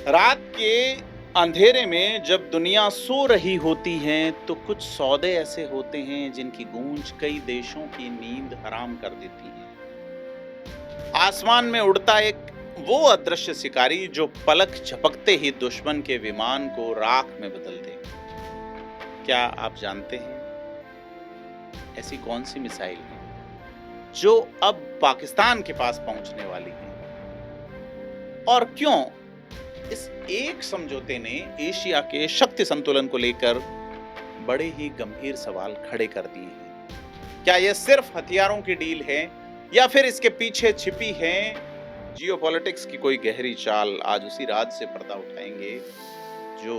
रात के अंधेरे में जब दुनिया सो रही होती है तो कुछ सौदे ऐसे होते हैं जिनकी गूंज कई देशों की नींद हराम कर देती है। आसमान में उड़ता एक वो अदृश्य शिकारी जो पलक झपकते ही दुश्मन के विमान को राख में बदल दे। क्या आप जानते हैं ऐसी कौन सी मिसाइल है जो अब पाकिस्तान के पास पहुंचने वाली है? और क्यों इस एक समझौते ने एशिया के शक्ति संतुलन को लेकर बड़े ही गंभीर सवाल खड़े कर दिए हैं। क्या यह सिर्फ हथियारों की डील है या फिर इसके पीछे छिपी है जियोपॉलिटिक्स की कोई गहरी चाल? आज उसी राज से पर्दा उठाएंगे जो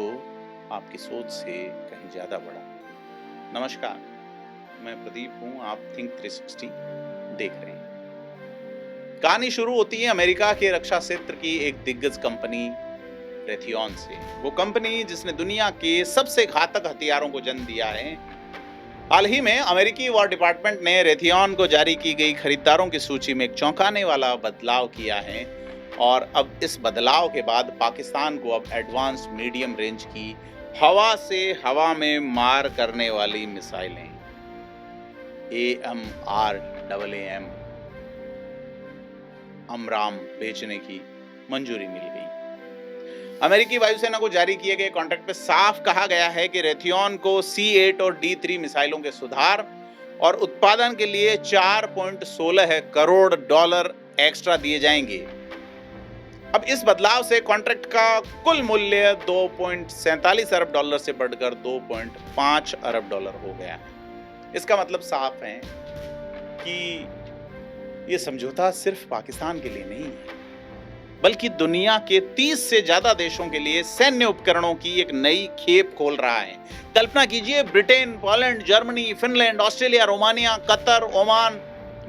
आपकी सोच से कहीं ज्यादा बड़ा। नमस्कार, मैं प्रदीप हूं, आप थिंक 360 देख रहे हैं। कहानी शुरू होती है अमेरिका के रक्षा क्षेत्र की एक दिग्गज कंपनी रेथियॉन से। वो कंपनी जिसने दुनिया के सबसे घातक हथियारों को जन्म दिया है। हाल ही में अमेरिकी वॉर डिपार्टमेंट ने रेथियॉन को जारी की गई खरीदारों की सूची में एक चौंकाने वाला बदलाव किया है और अब इस बदलाव के बाद पाकिस्तान को अब एडवांस मीडियम रेंज की हवा से हवा में मार करने वाली मिसाइलें AMRAAM अमराम बेचने की मंजूरी मिल गई। अमेरिकी वायुसेना को जारी किए गए कॉन्ट्रैक्ट में साफ कहा गया है कि रेथियॉन को C8 और D3 मिसाइलों के सुधार और उत्पादन के लिए 4.16 करोड़ डॉलर एक्स्ट्रा दिए जाएंगे। अब इस बदलाव से कॉन्ट्रैक्ट का कुल मूल्य 2.47 अरब डॉलर से बढ़कर 2.5 अरब डॉलर हो गया है। इसका मतलब साफ है कि यह समझौता सिर्फ पाकिस्तान के लिए नहीं है, बल्कि दुनिया के 30 से ज्यादा देशों के लिए सैन्य उपकरणों की एक नई खेप खोल रहा है। कल्पना कीजिए, Britain, Poland, Germany, Finland, Australia, Romania, Qatar, Oman,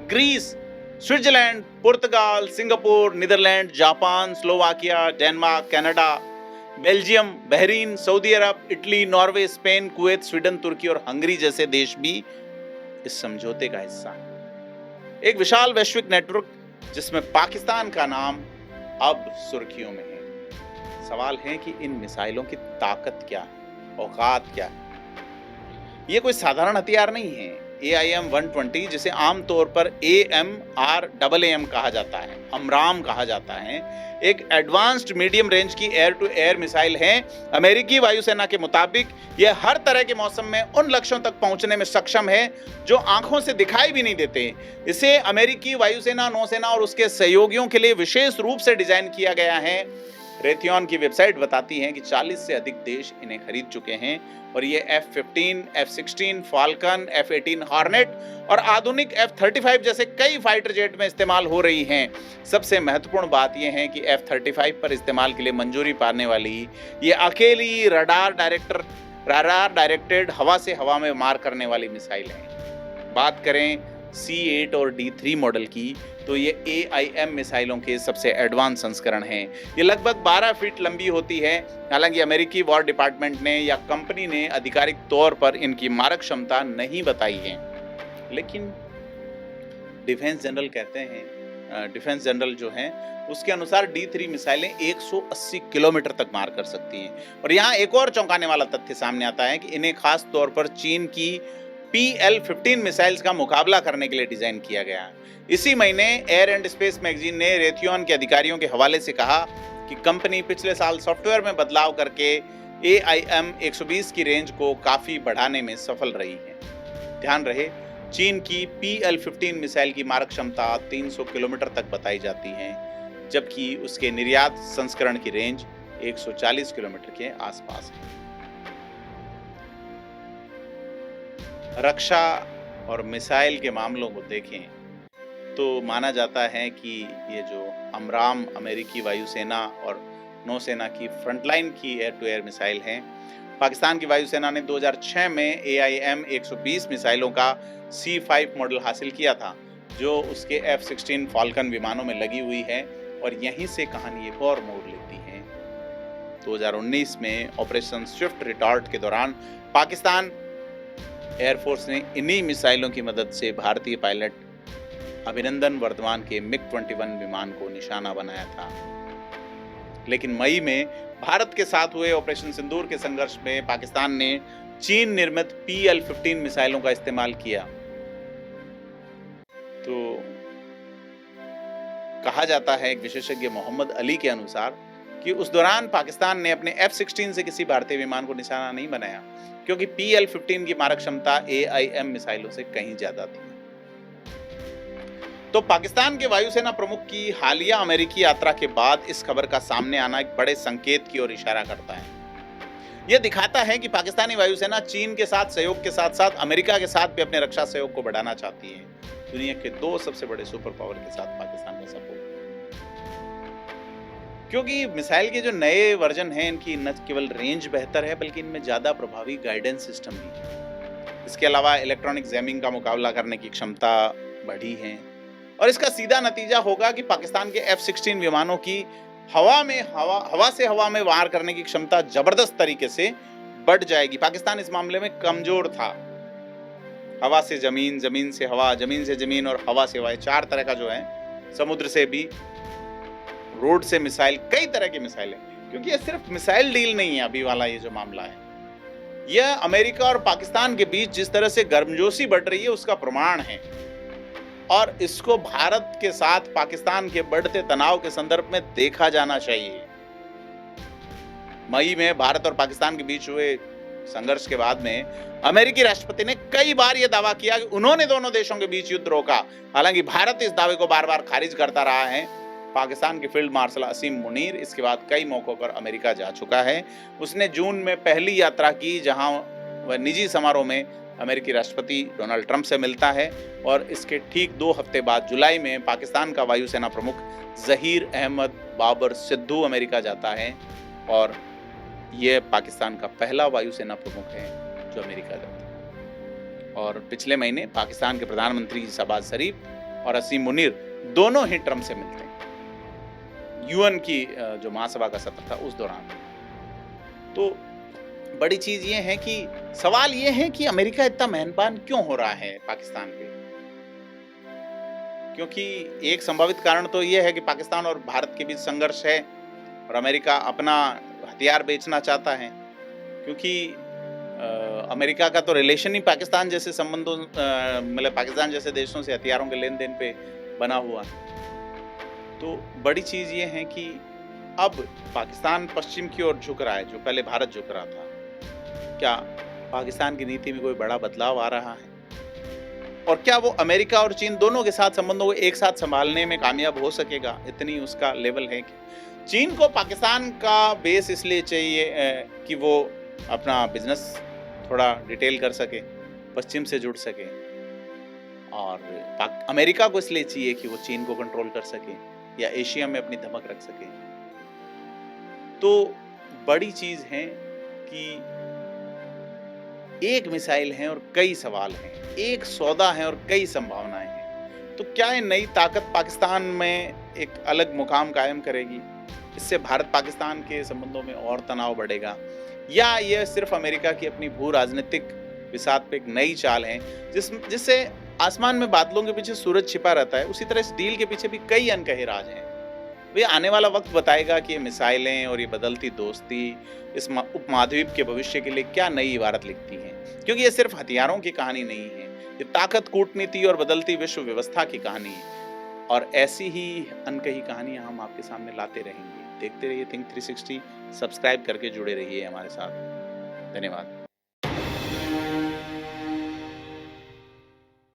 Greece, Switzerland, पुर्तगाल, Singapore, Netherland, Japan, Slovakia, Denmark, Canada, Belgium, Bahrain, Saudi Arab, Italy, Norway, Spain, Kuwait, Sweden, Turkey और हंगरी जैसे देश भी इस समझौते का हिस्सा हैं। एक विशाल वैश्विक नेटवर्क जिसमें पाकिस्तान का नाम अब सुर्खियों में है। सवाल है कि इन मिसाइलों की ताकत क्या है, औकात क्या है। ये कोई साधारण हथियार नहीं है। AIM-120 जिसे आमतौर पर AMRAAM कहा जाता है, अमराम कहा जाता है, एक एडवांस्ड मीडियम रेंज की एयर टू एयर मिसाइल है। अमेरिकी वायुसेना के मुताबिक यह हर तरह के मौसम में उन लक्ष्यों तक पहुंचने में सक्षम है जो आंखों से दिखाई भी नहीं देते। इसे अमेरिकी वायुसेना, नौसेना और उसके सहयोगियों के लिए विशेष रूप से डिजाइन किया गया है। रेथियॉन की वेबसाइट बताती है कि 40 से अधिक देश इन्हें खरीद चुके हैं और ये F-15, F-16, falcon, F-18 hornet और आधुनिक F-35 जैसे कई फाइटर जेट में इस्तेमाल हो रही हैं। सबसे महत्वपूर्ण बात यह है कि F-35 पर इस्तेमाल के लिए मंजूरी पाने वाली ये अकेली रडार डायरेक्टेड हवा से हवा में मार करने वाली मिसाइल है। बात करें C8 और D3 मॉडल की तो ये AIM मिसाइलों के सबसे एडवांस संस्करण हैं। ये लगभग 12 फीट लंबी होती है। हालांकि अमेरिकी वॉर डिपार्टमेंट ने या कंपनी ने आधिकारिक तौर पर इनकी मारक क्षमता नहीं बताई है, लेकिन डिफेंस जनरल जो हैं उसके अनुसार D3 मिसाइलें 180 किलोमीटर तक मार कर सकती हैं। और यहाँ एक और चौंकाने वाला तथ्य सामने आता है कि इन्हें खास तौर पर चीन की PL-15 मिसाइल्स का मुकाबला करने के लिए डिजाइन किया गया है। इसी महीने एयर एंड स्पेस मैगजीन ने रेथियॉन के अधिकारियों के हवाले से कहा कि कंपनी पिछले साल सॉफ्टवेयर में बदलाव करके AIM-120 की रेंज को काफी बढ़ाने में सफल रही है। ध्यान रहे, चीन की PL-15 मिसाइल की मारक क्षमता 300 किलोमीटर तक बताई जाती है, जबकि उसके निर्यात संस्करण की रेंज 140 किलोमीटर के आसपास है। रक्षा और मिसाइल के मामलों को देखें तो माना जाता है कि ये जो अमराम अमेरिकी वायुसेना और नौसेना की फ्रंटलाइन की एयर टू एयर मिसाइल है। पाकिस्तान की वायुसेना ने 2006 में AIM-120 मिसाइलों का C5 मॉडल हासिल किया था, जो उसके F-16 फाल्कन विमानों में लगी हुई है। और यहीं से कहानी एक और मोड़ लेती है। 2019 में ऑपरेशन स्विफ्ट रिटॉर्ट के दौरान पाकिस्तान एयरफोर्स ने इन्हीं मिसाइलों की मदद से भारतीय पायलट अभिनंदन वर्धमान के MiG-21 विमान को निशाना बनाया था। लेकिन मई में भारत के साथ हुए ऑपरेशन सिंदूर के संघर्ष में पाकिस्तान ने चीन निर्मित PL-15 मिसाइलों का इस्तेमाल किया। तो कहा जाता है एक विशेषज्ञ मोहम्मद अली के अनुसार कि उस दौरान पाकिस्तान ने अपने F-16 से किसी भारतीय विमान को निशाना नहीं बनाया, क्योंकि PL-15 की मारक क्षमता AIM मिसाइलों से कहीं ज्यादा थी। तो पाकिस्तान के वायुसेना प्रमुख की हालिया अमेरिकी यात्रा के बाद इस खबर का सामने आना एक बड़े संकेत की ओर इशारा करता है। यह दिखाता है कि पाकिस्तानी वायुसेना चीन के साथ सहयोग के साथ साथ अमेरिका के साथ भी अपने रक्षा सहयोग को बढ़ाना चाहती है। दुनिया के 2 सबसे बड़े सुपर पावर के साथ पाकिस्तान का सपोर्ट, क्योंकि मिसाइल के जो नए वर्जन हैं इनकी न केवल रेंज बेहतर है बल्कि इनमें ज्यादा प्रभावी गाइडेंस सिस्टम भी है। इसके अलावा इलेक्ट्रॉनिक जैमिंग का मुकाबला करने की क्षमता बढ़ी है और इसका सीधा नतीजा होगा कि पाकिस्तान के F-16 विमानों की हवा से हवा में वार करने की क्षमता जबरदस्त तरीके से बढ़ जाएगी। पाकिस्तान इस मामले में कमजोर था। हवा से जमीन, जमीन से हवा, जमीन से जमीन और हवा से हवा, 4 तरह का जो है, समुद्र से भी, रोड से मिसाइल, कई तरह की मिसाइल है। क्योंकि ये सिर्फ मिसाइल डील नहीं है अभी वाला ये जो मामला है, यह अमेरिका और पाकिस्तान के बीच जिस तरह से गर्मजोशी बढ़ रही है उसका प्रमाण है और इसको भारत के साथ पाकिस्तान के बढ़ते तनाव के संदर्भ में देखा जाना चाहिए। मई में भारत और पाकिस्तान के बीच हुए संघर्ष के बाद में अमेरिकी राष्ट्रपति ने कई बार यह दावा किया कि उन्होंने दोनों देशों के बीच युद्ध रोका। हालांकि भारत इस दावे को बार-बार खारिज करता रहा है। पाकिस्तान के फील्ड मार्शल असीम मुनीर इसके बाद कई मौकों पर अमेरिका जा चुका है। उसने जून में पहली यात्रा की जहां वह निजी समारोह में अमेरिकी राष्ट्रपति डोनाल्ड ट्रंप से मिलता है और इसके ठीक 2 हफ्ते बाद जुलाई में पाकिस्तान का वायुसेना प्रमुख ज़हीर अहमद बाबर सिद्धू अमेरिका जाता है और यह पाकिस्तान का पहला वायुसेना प्रमुख है जो अमेरिका जाता है। और पिछले महीने पाकिस्तान के प्रधानमंत्री शहबाज शरीफ और असीम मुनीर दोनों ही ट्रंप से मिलते हैं UN की जो महासभा का सत्र था उस दौरान। तो बड़ी चीज ये है कि सवाल ये है कि अमेरिका इतना मेहरबान क्यों हो रहा है पाकिस्तान पे, क्योंकि एक संभावित कारण तो ये है कि पाकिस्तान और भारत के बीच संघर्ष है और अमेरिका अपना हथियार बेचना चाहता है, क्योंकि अमेरिका का तो रिलेशन ही पाकिस्तान जैसे संबंधों मतलब पाकिस्तान जैसे देशों से हथियारों के लेन देन पे बना हुआ है। तो बड़ी चीज ये है कि अब पाकिस्तान पश्चिम की ओर झुक रहा है, जो पहले भारत झुक रहा था। क्या पाकिस्तान की नीति में कोई बड़ा बदलाव आ रहा है और क्या वो अमेरिका और चीन दोनों के साथ संबंधों को एक साथ संभालने में कामयाब हो सकेगा? इतनी उसका लेवल है कि चीन को पाकिस्तान का बेस इसलिए चाहिए कि वो अपना बिजनेस थोड़ा डिटेल कर सके, पश्चिम से जुड़ सके, और अमेरिका को इसलिए चाहिए कि वो चीन को कंट्रोल कर सके या एशिया में अपनी धमक रख सके। तो बड़ी चीज है कि एक मिसाइल है और कई सवाल हैं, एक सौदा है और कई संभावनाएं हैं। तो क्या ये नई ताकत पाकिस्तान में एक अलग मुकाम कायम करेगी? इससे भारत पाकिस्तान के संबंधों में और तनाव बढ़ेगा, या यह सिर्फ अमेरिका की अपनी भू राजनीतिक विसात पे एक नई चाल है जिससे आसमान में बादलों के पीछे सूरज छिपा रहता है? उसी तरह इस डील के पीछे भी कई अनकहे राज हैं। वे आने वाला वक्त बताएगा कि ये मिसाइलें और ये बदलती दोस्ती इस उपमहाद्वीप के भविष्य के लिए क्या नई इबारत लिखती है, क्योंकि ये सिर्फ हथियारों की कहानी नहीं है, ये ताकत, कूटनीति और बदलती विश्व व्यवस्था की कहानी है। और ऐसी ही अनकही कहानियां हम आपके सामने लाते रहेंगे। देखते रहिए थिंक 360, सब्सक्राइब करके जुड़े रहिए हमारे साथ। धन्यवाद।